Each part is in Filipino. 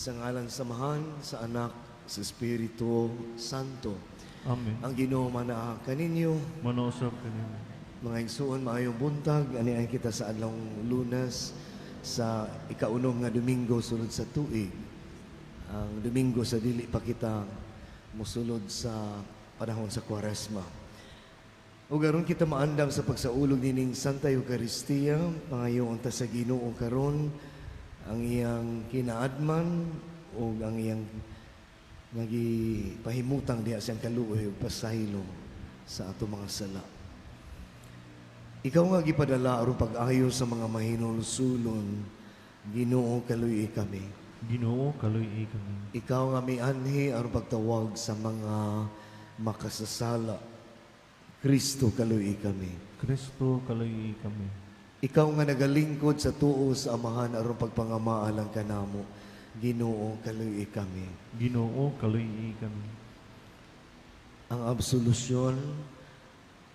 Sa ngalan sa Samahan, sa Anak, sa Espiritu Santo. Amen. Ang Ginoo manaa kaninyo, Manausap kanimo. mga igsuon, maayong buntag, aniay kita sa adlawng Lunes, sa ikaunom nga Domingo sulod sa tuig. Ang Domingo sa dili pa kita musulod sa panahon sa Kwaresma. Ug aron kita maandam sa pagsaulog nining Santa Eucharistia, pangayoon ta sa Ginoo karon ang iyang kinaadman o ang iyang nagipahimutang diha siyang kaluoy ug pasahilo sa ato mga sala. Ikaw nga gipadala aron pag-ayo sa mga mahinulsulon, Ginoo kaluoy kami. Ginoo kaluy kami. Ikaw nga mianhi aron pagtawag sa mga makasasala, Kristo kaluoy kami. Kristo kaluy kami. Ikaw nga nagalingkod sa tuo sa Amahan aron pagpangamaalang kanamo, Ginoo kaluoy kami. Ginoo kaluy kami. Ang absolusyon,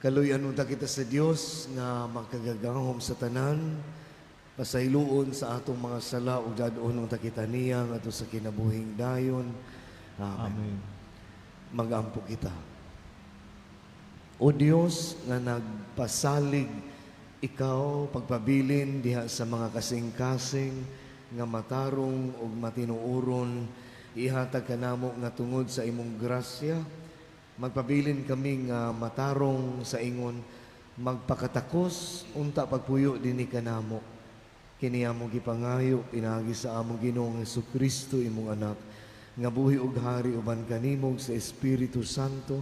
kaluy anunta kita sa Dios nga makagagahom sa tanan, pasayloon sa atong mga sala ug dadon unta kita niya ngadto sa kinabuhing dayon. Amen. Amen. Magampo kita. O Dios nga nagpasalig ikaw pagpabilin diha sa mga kasing-kasing nga matarong ug matinuoron, ihatag kanamo nga tungod sa imong grasya magpabilin kami nga matarong sa ingon, magpakatakos unta pagpuyo dinhi kanamo. Kini among gipangayo pinagi sa among Ginoong Hesukristo imong anak nga buhi ug hari uban kanimo sa Espiritu Santo,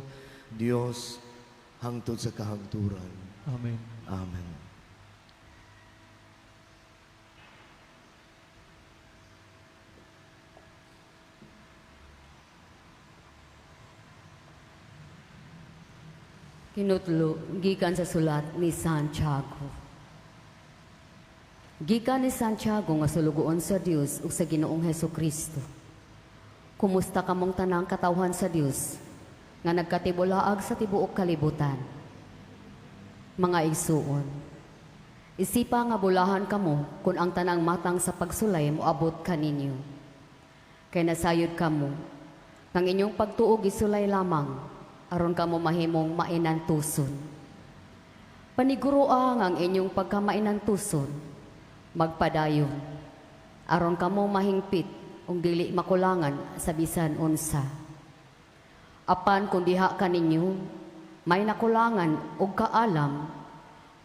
Dios hangtod sa kahagturan. Amen. Amen. Kinutlo, gikan sa sulat ni Santiago. Gikan ni Santiago nga sulugoon sa Dios ug sa Ginoong Hesukristo. Kumusta kamong tanang katawhan sa Dios nga nagkatibulaag sa tibuok kalibutan. Mga igsuon, isipa nga bulahan kamo kung ang tanang matang sa pagsulay moabot kaninyo. Kay nasayod kamo nang inyong pagtuo gisulay lamang aron kamo mahimong mainantuson. Paniguroa ang inyong pagkamainantuson, magpadayon, aron kamo mahingpit ug dili makulangan sa bisan unsa. Apan kung diha kaninyo, may nakulangan ug kaalam,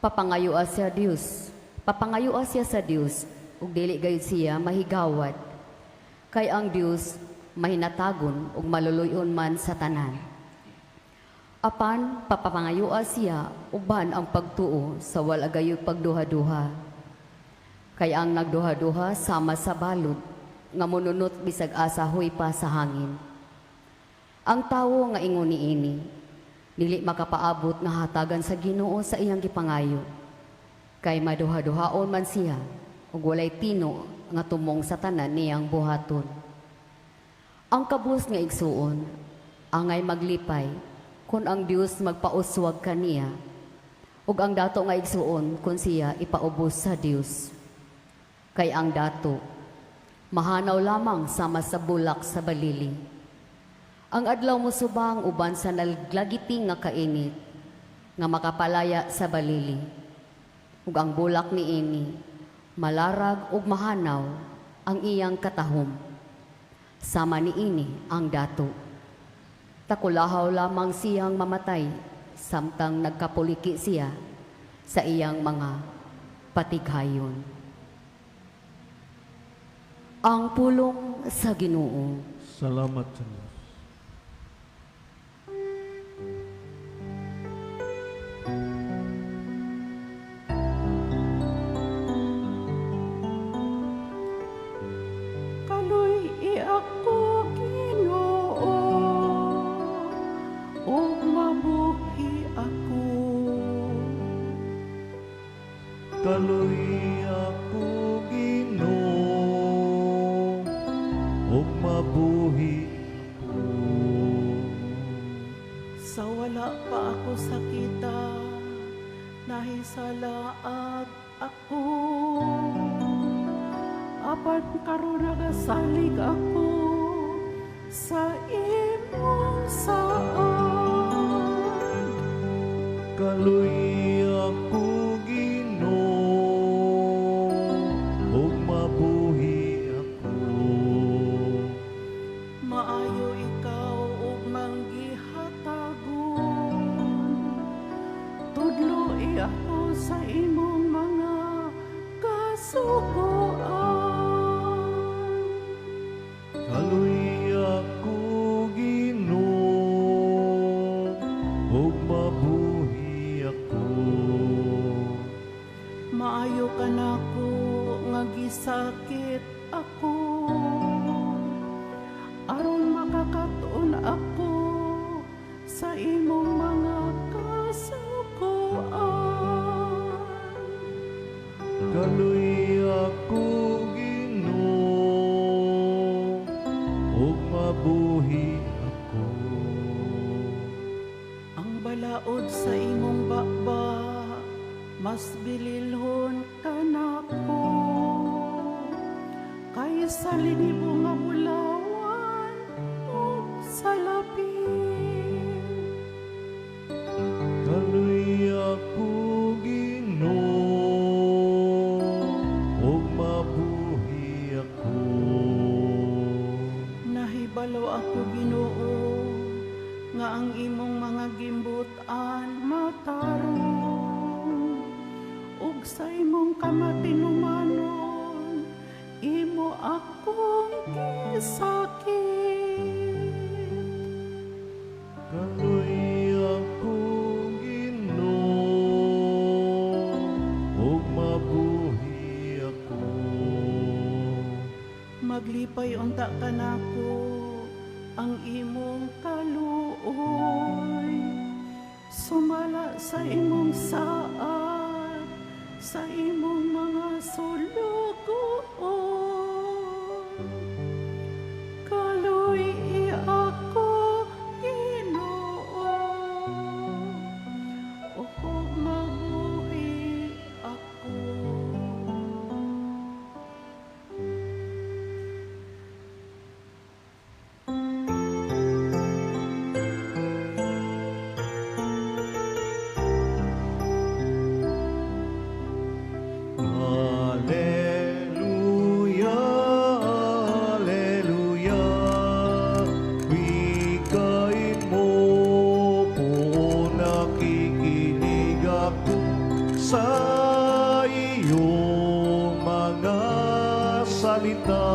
papangayua siya sa Dios ug dili gayud siya mahigawad. Kay ang Dios mahinatagon ug maluluyon man sa tanan. Apan papapangayua siya uban ang pagtuo sa wala gayud pagduha-duha. Kay ang nagduha-duha sama sa balod nga mununot bisag asahoy pa sa hangin. Ang tawo nga ingon niini dili makapaabot nga hatagan sa Ginoo sa iyang gipangayo. Kay maduha-duhaon man siya ug walay tino nga tumong sa tanan niyang buhaton. Ang kabus nga igsuon angay maglipay kung ang Dios magpauswag kaniya, ug ang dato nga igsuon kung siya ipaubos sa Dios. Kay ang dato, mahanaw lamang sama sa bulak sa balili. Ang adlaw mo subang uban sa nalglagiting nga kainit, nga makapalaya sa balili. Ug ang bulak ni ini, malarag ug mahanaw ang iyang katahom. Sama ni ini ang dato. Takulahaw lamang siyang mamatay samtang nagkapuliki siya sa iyang mga patighayon. Ang pulong sa Ginoo. Salamat sa Diyos. Kaluy ako Ginoo, ug mabuhi ako. Kaluy ako Ginoo, ug mabuhi ako. Sa wala pa ako sakita, nahisalaag ako. Apan karon nagasalig ako Kaluy ako Ginoo, ug mabuhi ako. Maayo ikaw ug manggihatagon. Tudlo ako sa imong mga kasugoan. Kaluy ako Ginoo, ug mabuhi ako. Maayo ka nako nga gisakit ako. Aron makakaton ako sa imong mga kasugoan. Kaluy ako Ginoo, ug mabuhi ako. Ang balaod sa imong bakba, mas bililhon ka nako. Kaysa linibo nga bulawan ug salapin. Kaluy ako Ginoo, ug mabuhi ako. Nahibalo ako Ginoo nga ang imong mga gimbutan matarong ug sa imong kamatinumanon imo akong gisakit. Kaluy ako Ginoo, ug mabuhi ako. Maglipay unta ka nako ang imong kaluoy. Sumala sa imong saad, sa imong mga sulugoon. Kaluy ako Ginoo, ug mabuhi ako. Hallelujah, hallelujah. Bigay mo kung nakikinig ako sa iyong mga salita.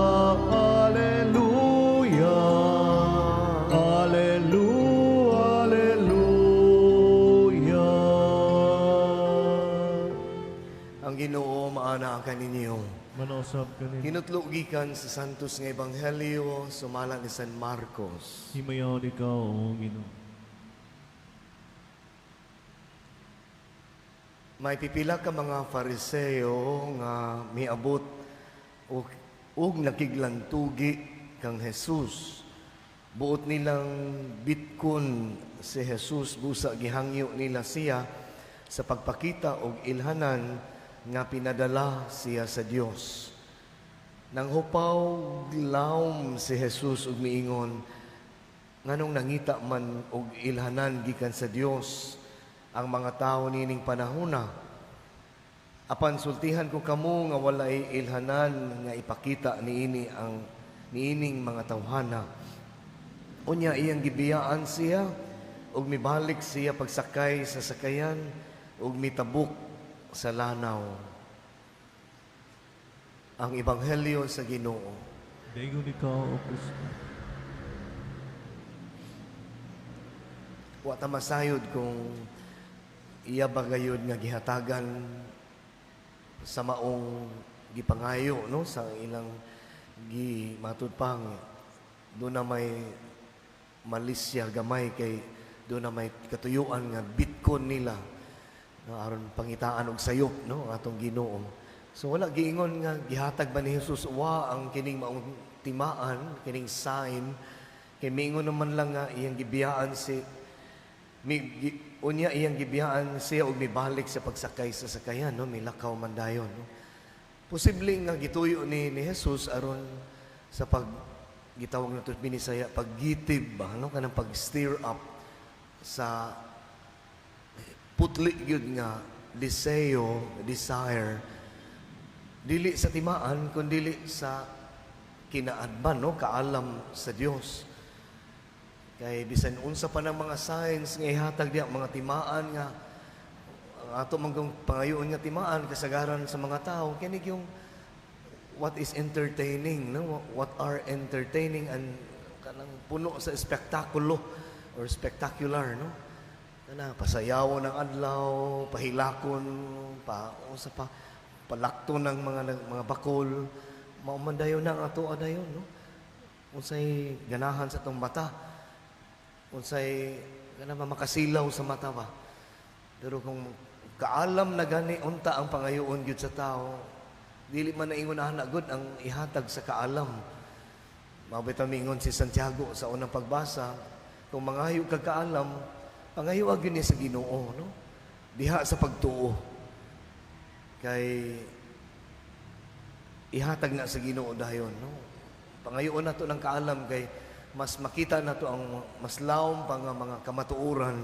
Hallelujah, hallelujah, hallelujah. Ang Ginoo maana ka ninyo. Manausap ka ni Hinutlo gikan sa Santos nga Ebanghelyo sumala ni San Marcos. himayaw ikaw, O Ginoo. May pipila ka mga Fariseo nga miabot ug nakiglantugi kang Jesus. Buot nilang bitkon si Jesus busa gihangyo nila siya sa pagpakita og ilhanan nga pinadala siya sa Dios. Nang hupaw lawom si Jesus ug miingon, nganong nangita man og ilhanan gikan sa Dios ang mga tao nining panahona. Apan sultihan ko kamo nga walay ilhanan nga ipakita niini ang niining mga tawhana. Unya iyang gibiyaan siya ug mibalik siya pagsakay sa sakayan ug mitabok sa lanaw. Ang ebanghelyo sa Ginoo. Dayon ikaw, O Kristo. Wa ta masayod kung iya ba gayud nga gihatagan sa maong gipangayo no sa ilang gimatud pang do na may malisya gamay kay do na may katuyuan nga bitkon nila no aron pangitaan og sayop no atong Ginoo. So wala giingon nga gihatag ba ni Jesus wa ang kining maong timaan kining sign kay mingon naman lang nga iyang gibiyaan si unya iyang gibiyaan siya og mibalik sa pagsakay sa sakayan no milakaw man dayon no. Posibleng nga gituyo ni Jesus aron sa pag gitawag nato binisaya paggitib ba no kanang pag-stir up sa putli gyud nga desire, dili sa timaan kundi sa kinaadman, no, kaalam sa Dios. Kay bisan unsa pa ng mga signs nga ihatag diha mga timaan nga ang ato manggang pangayoon nga timaan kasagaran sa mga tao kini yung what is entertaining, no, what are entertaining and kanang puno sa spektakulo or spectacular, no, kana pasayawon ng adlaw, pahilakon pa usa pa palakto ng mga bakol, maumandayon na ang ato adayon, no, unsay ganahan sa atong mata, unsay kana makasilaw sa mata ba. Pero kung kaalam na gani unta ang pangayoon gyud sa tao, dili man na ingon na gud ang ihatag sa kaalam. Mabita mingon si Santiago sa unang pagbasa, kung mangayo kag kaalam, pangayo gyud ni sa Ginoo, no? Diha sa pagtuo. Kay ihatag na sa Ginoo dayon, no? Pangayoon nato ng kaalam kay mas makita nato ang mas lawom pa nga mga kamatuoran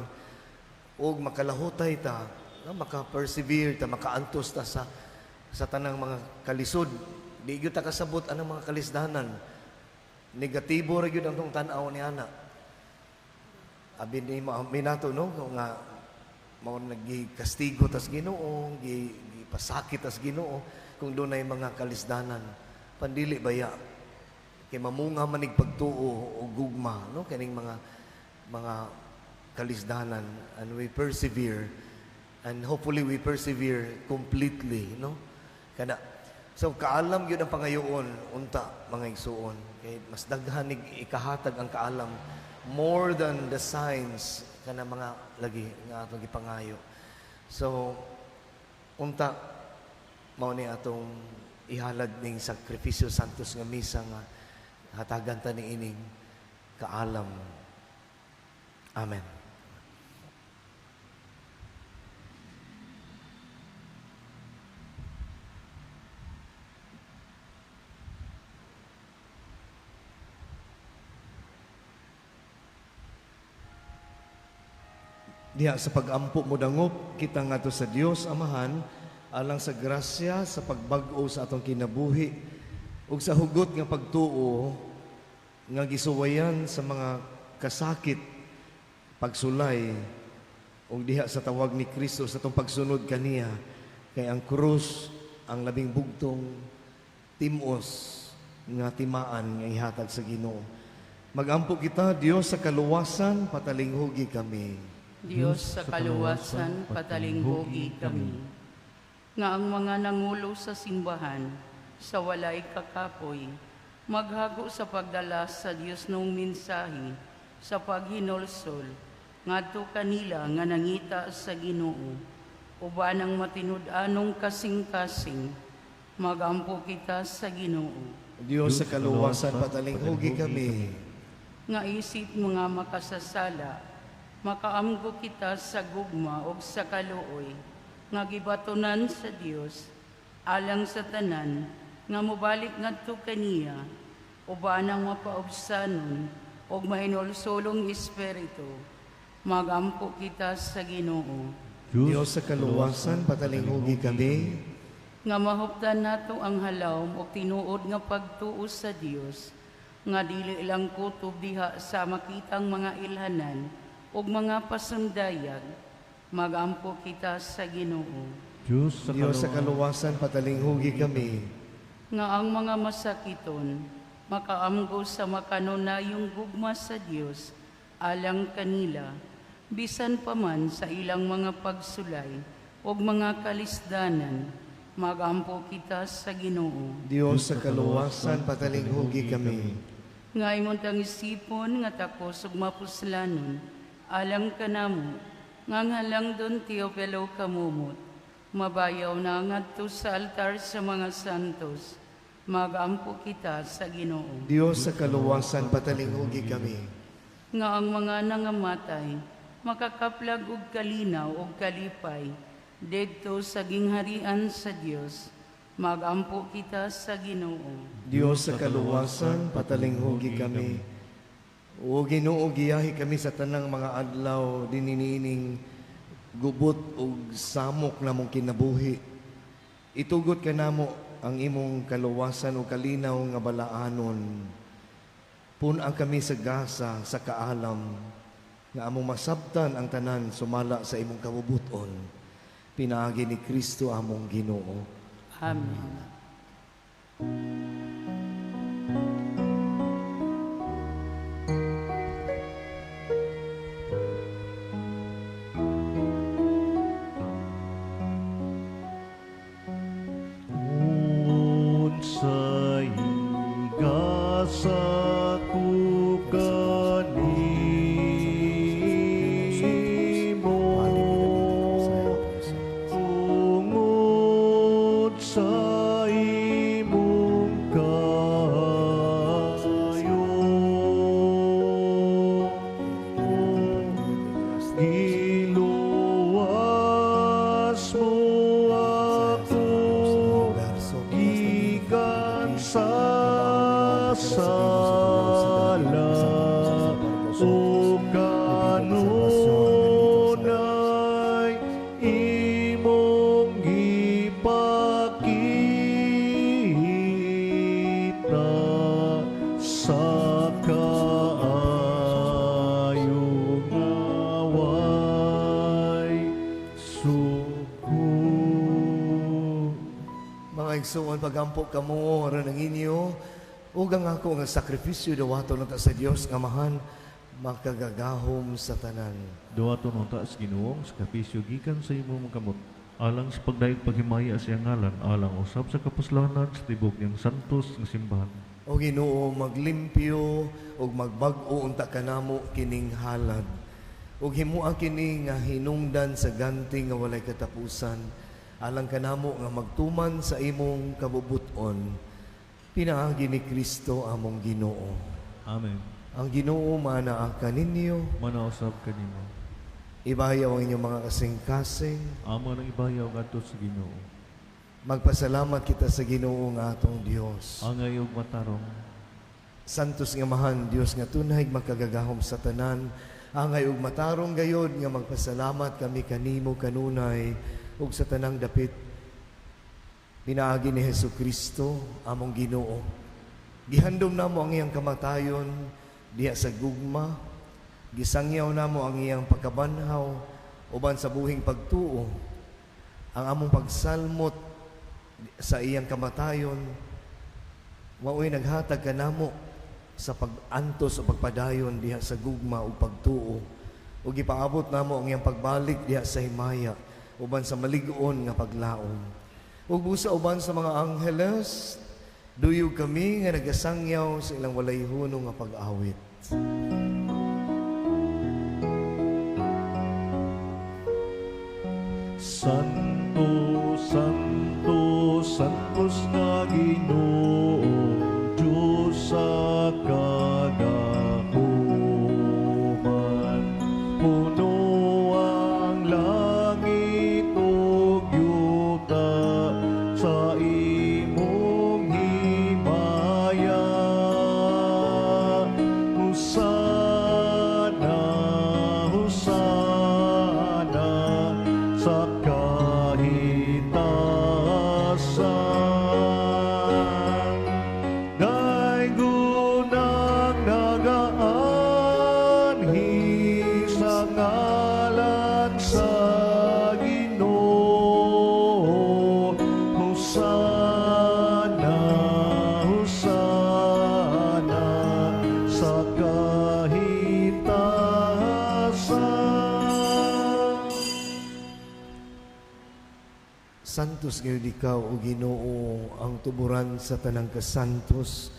ug makalahutay ta, no? Maka-persevere ta, makaantos ta sa tanang mga kalisod. Di gyud ta kasabot anang mga kalisdanan. Negatibo ra gyud ang tong tan-aw ni ana. Abi ni minato, no, nga mao nagikastigo tas Ginoo, gipasakit tas Ginoo kung dunay mga kalisdanan. Pandili baya kay mamunga manig pagtuo o gugma, no, kaning mga kalisdanan, and we persevere, and hopefully we persevere completely, no, kana. So kaalam gyud ang pangayoon unta mga igsuon, kay mas daghan ikahatag ang kaalam more than the signs kana mga lagi nga atong gipangayo. So unta mao ni atong ihalad ning sakripisyo santos nga misa nga hatagan ta ni ining kaalam. Amen. Diha sa pag-ampo mo dangop kita ngadto sa Dios Amahan alang sa grasya sa pagbag-o sa atong kinabuhi ug sa hugot nga pagtuo nga gisuwayan sa mga kasakit, pagsulay ug diha sa tawag ni Kristo sa atong pagsunod kaniya, kay ang krus ang labing bugtong timos nga timaan nga ihatag sa Ginoo. Magampo kita Dios sa kaluwasan, patalinghugi kami. Diyos sa kaluwasan, patalinghugi kami. Nga ang mga nangulo sa simbahan, sa walay kakapoy, maghago sa pagdala sa Diyos nung mensahe, sa paghinolsol, ngadto kanila nga nangita sa Ginoo, uban ang matinud-anong kasing-kasing, magampo kita sa Ginoo. Diyos sa kaluwasan, patalinghugi kami. Nga isip mga makasasala, makaamgo kita sa gugma o sa kaluoy, nga gibatunan sa Dios, alang sa tanan, nga mubalik ngadto kaniya, uban ang mapaubsanon, o mahinulsulong Espiritu, magampo kita sa Ginoo. Diyos sa kaluwasan, patalinghugi kami. Nga mahuptan nato ang halawom o tinuod nga pagtuo sa Dios, nga dili lang kutob diha sa makitang mga ilhanan, ug mga pasundayag, magampo kita sa Ginoo. Diyos Diyos sa kaluwasan, patalinghugi kami. Nga ang mga masakiton, makaamgo sa makanunayong gugma sa Dios, alang kanila, bisan pa man sa ilang mga pagsulay, ug mga kalisdanan, magampo kita sa Ginoo. Diyos sa kaluwasan, patalinghugi kami. Nga imong tang isipon, nga takos ug mapuslanon, alang kanamo, nga ngalang don Teopelo kamumot, mabayaw na ngadto sa altar sa mga santos, magampo kita sa Ginoo. Diyos sa kaluwasan, patalinghugi kami. Nga ang mga nangamatay, makakaplag og kalinaw og kalipay, didto sa gingharian sa Dios, magampo kita sa Ginoo. Diyos sa kaluwasan, patalinghugi kami. O Ginoo, giyahi kami sa tanang mga adlaw dininining gubot ug samok na mong kinabuhi. Itugot ka namo ang imong kaluwasan o kalinaw nga balaanon. Puna kami sa gasa sa kaalam nga among masabtan ang tanan sumala sa imong kabubuton. Pinaagi ni Kristo among Ginoo. Amen. Unsay gasa ko kanimo, tungod sa imong kayo. Giluwas mo ako gikan sa sala o kanunay imong ipakita sa kaayong away suko. Mga igsuon, pagampok kamo ron ang inyo. Ugang ako nga sakripisyo dawato na ta sa Dios nga mahan makagagahom sa tanan. Duwato no taas Ginoong sakripisyo gikan sa imong kamot. Alang sa pagdayeg paghimaya sa iyang ngalan, alang usab sa kapuslanan sa tibok niyang santos nga simbahan. O Ginoo, maglimpyo ug magbag-o unta kanamo kining halad. Ug himua kini nga hinungdan sa ganti nga walay katapusan. Alang kanamo nga magtuman sa imong kabubuton. Pinaagi ni Kristo among Ginoo. Amen. Ang Ginoo manaa kaninyo, Manausab kanimo. ibayaw ang inyong mga kasing-kasing. Amo nang ibayaw ngadto sa Ginoo. Magpasalamat kita sa Ginoo nga atong Dios. Angay ug matarong. Santos nga mahan Dios nga tunay makagagahom sa tanan. Angay ug matarong gayod nga magpasalamat kami kanimo kanunay ug sa tanang dapit. Pinaagi ni Hesukristo among Ginoo. Gihandom namo ang iyang kamatayon diha sa gugma. Gisangyaw namo ang iyang pagkabanhaw uban sa buhing pagtuo. Ang among pagsalmot sa iyang kamatayon mao'y naghatag kanamo sa pag-antos o pagpadayon diha sa gugma o pagtuo. Ug gipaabot namo ang iyang pagbalik diha sa himaya uban sa malig-on nga paglaom. Ug busa uban sa mga angheles, duyog kami nga nagasangyaw sa ilang walay hunong nga pag-awit. Santo, Santo, Santos nga Ginoo, Diyos sa kagahuman. Puno ang langit ug yuta sa imong himaya. Hosana, Hosana sa kahitasan. Daygunang nagaanhi sa ngalan sa Ginoo. Hosana, Hosana sa kahitasan. Santos ngayon ikaw, o Ginoo, ang tuburan sa tanang kasantos.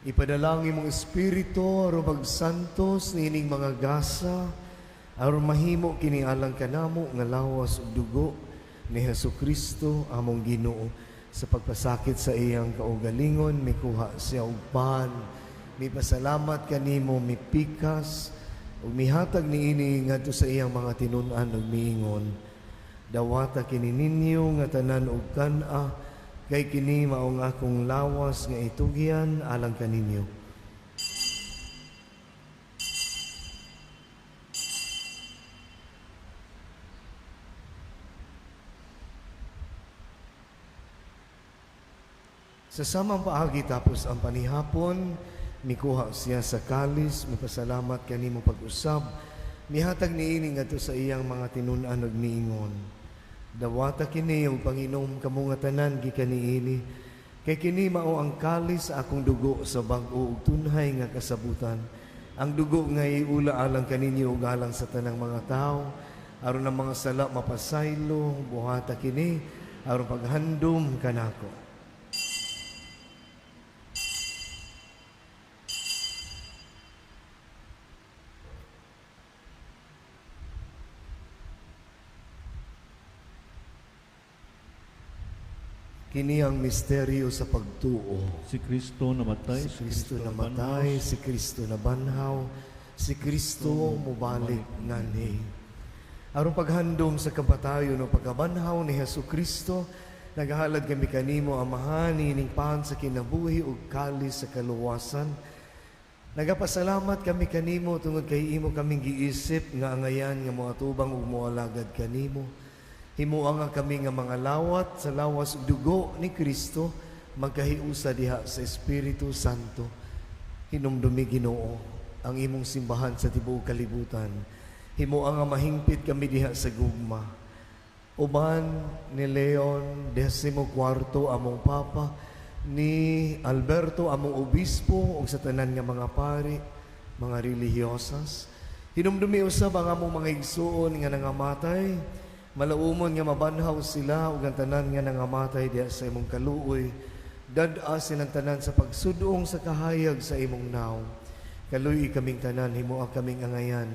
Ipadalangin mong Espiritu, aron magsantos nining mga gasa, aron mahimo kini alang kanamo nga lawas ug dugo ni Hesukristo among Ginoo. Sa pagpasakit sa iyang kaugalingon, mikuha siya og pan, mipasalamat kanimo, mipikas, ug mihatag niini ngadto sa iyang mga tinun-an ug miingon. Dawata kini ninyo nga tanan og kan-a, kay kini maong akong lawas nga itugyan alang kaninyo. Sa samang paagi tapos ang panihapon, mikuha siya sa kalis, mipasalamat kanimo pag-usab, mihatag niini ngadto sa iyang mga tinun-an ug miingon. Dawata kini ug Panginoon kamo nga tanan gikan niini, kay kini mao ang kalis sa akong dugo sa bag-o ug tunhay nga kasabutan. Ang dugo nga iula alang kaninyo ug alang sa tanang mga tao, aron ang mga sala mapasaylo, buhata kini aron paghandom kanako. Kini ang misteryo sa pagtuo. Si Kristo namatay, Si Kristo namatay, si Kristo nabanhaw, si Kristo mubalik ngani. Aron paghandom sa kabatayon o pagkabanhaw ni Hesu Kristo, nagahalad kami kanimo amahan ining pan sa kinabuhi ug kalis sa kaluwasan. Nagapasalamat kami kanimo tungod kay imo kaming giisip nga angayan nga mga tubang ug moalagad kanimo. Himuang nga kami nga mga lawat sa lawas ug dugo ni Kristo magkahiusa diha sa Espiritu Santo. Hinumdumi Ginoo ang imong simbahan sa tibuok kalibutan. Himuang nga mahingpit kami diha sa gugma. Uban ni Leon 14 among Papa, ni Alberto among obispo ug sa tanan nga mga pari, mga relihiyosas. Hinumdumi usab ang among mga igsuon nga nangamatay. Malaumon nga mabanhaw sila ug ang tanan nga nangamatay diha sa imong kaluoy. Dad-a silang tanan sa pagsudong sa kahayag sa imong naw. Kaluoy kaming tanan, himuang kaming angayan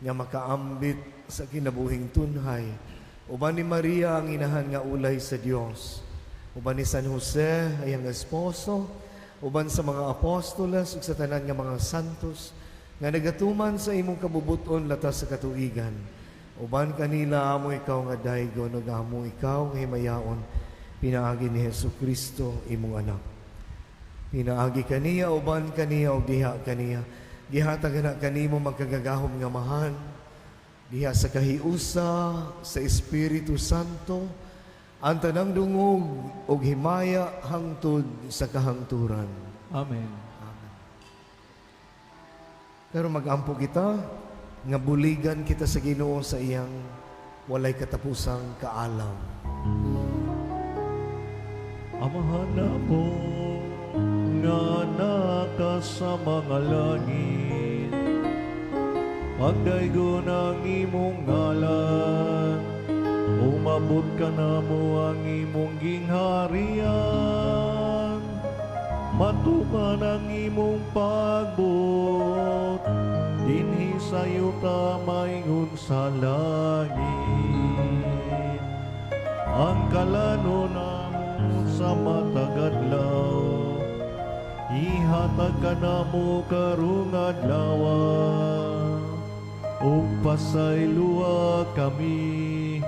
nga makaambit sa kinabuhing tunhay. Uban ni Maria ang inahan nga ulay sa Dios. Uban ni San Jose ay ang esposo. Uban sa mga apostoles ug sa tanan nga mga santos nga nagatuman sa imong kabubuton latas sa katuigan. Uban kanila amo ikaw nga daygon ug amo ikaw nga himayaon pinaagi ni Hesu Kristo imong anak. Pinaagi kaniya uban kaniya ug diha kaniya. Gihatag na kanimo magkagagahom nga mahan diha sa kahiusa sa Espiritu Santo ang tanang dungog ug himaya hangtod sa kahangturan. Amen. Pero magampo kita nga buligan kita sa Ginoo sa iyang walay katapusang kaalam. Amahan na mo nga naka sa mga langit, pagdaygo ng imong ngalan, umabot ka na mo ang imong gingharian, matuman ang imong pagbot, dinhi sayo ta maingon sa langit. Ang kalano namo sa matagadlaw, ihatag ka namo karong adlaw, ug pasaylua kami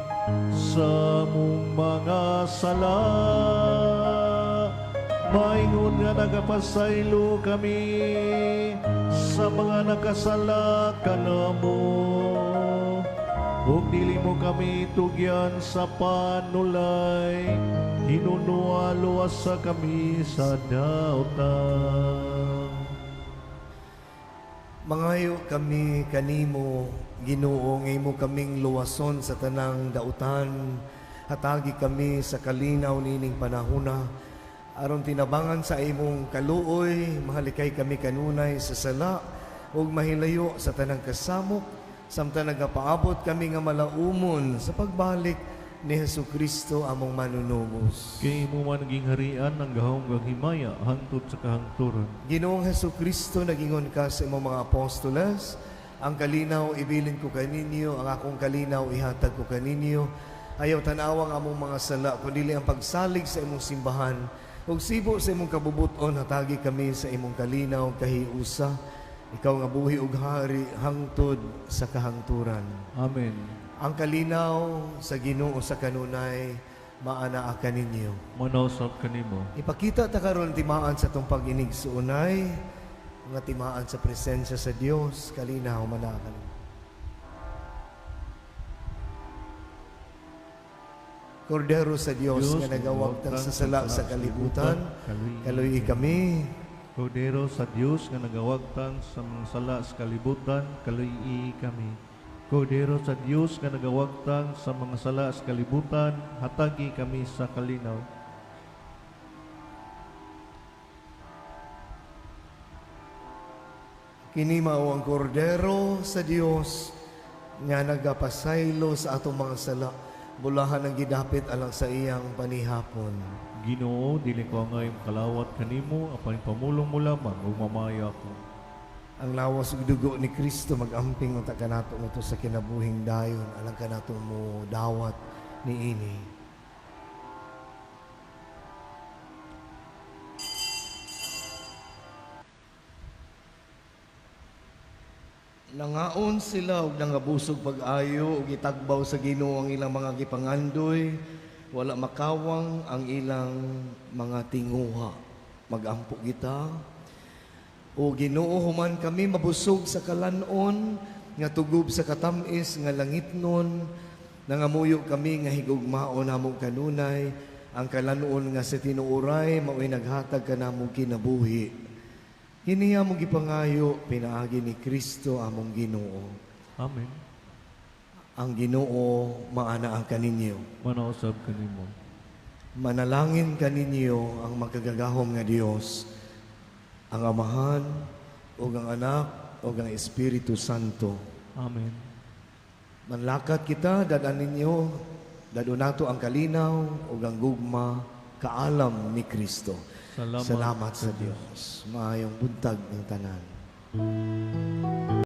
sa mong mga sala. Maingon nga nagapasaylo kami sa mga nakasala kanamo, ug dili mo kami tugyan sa panulay, hinunualuwas sa kami sa daotan. Mangayo kami kanimo, Ginoo, nga imo kaming luwason sa tanang dautan. Hatagi kami sa kalinaw nining panahona, aron tinabangan sa imong kaluoy, mahalikay kami kanunay sa sala ug mahilayo sa tanang kasamok, samtang nagapaabot kami nga malaumon sa pagbalik ni Hesu Kristo among manunubos. Kay imo man naging harian ang gahom kag himaya hangtod sa kahangturan. Ginoong Hesu Kristo, nagingon ka sa imong mga apostoles, ang kalinaw ibilin ko kaninyo, ang akong kalinaw ihatag ko kaninyo. Ayaw tanawang among mga sala, kundi ang pagsalig sa imong simbahan. Ug sibo sa imong kabubuton, hatagi kami sa imong kalinaw kahiusa. Ikaw nga buhi ug hari hangtod sa kahangturan. Amen. Ang kalinaw sa Ginoo sa kanunay maanaa kaninyo. Manausap kanimo. Ipakita ta karon timaan sa tong pag-inig suunay, nga timaan sa presensya sa Dios, kalinaw manakan. Kordero sa Dios Diyos, nga nagawagtang sa sala sa kalibutan, kaluy kami. Kordero sa Diyos nga nagawagtang sa mga sala sa kalibutan, kaluy kami. Kordero sa Diyos nga nagawagtang sa mga sala sa kalibutan, hatagi kami sa kalinaw. Kini mao ang kordero sa Dios nga nagapasaylo sa atong mga sala, bulahan ang gidapit alang sa iyang panihapon. Ginoo, dili ko ngay kalawat kanimo, apan pamulong mo lamang ug mamaya ko. Ang lawas ug dugo ni Kristo magamping unta kanato mo sa kinabuhing dayon, alang kanato mo dawat ni ini. Nangaon sila og nangabusog pag-ayo ug itagbaw sa Ginoo ang ilang mga gipangandoy, wala makawang ang ilang mga tinguha. Magampo kita. O Ginoo, human kami mabusog sa kalanon, nga tugob sa katamis, nga langitnon, nangamuyo kami nga higugmaon namong kanunay, ang kalanon nga sa tinuuray, mao'y naghatag ka namong kinabuhi. Kini among gipangayo, pinaagi ni Kristo among Ginoo. Amen. Ang Ginoo maanaan kaninyo. Manausab kanimo. Manalangin kaninyo ang magkagagahom nga Dios, ang Amahan, o ang Anak, o ang Espiritu Santo. Amen. Manlakat kita, dadan ninyo, dado nato ang kalinaw, o ang gugma, kaalam ni Kristo. Salamat sa Diyos. Maayong buntag ng tanan.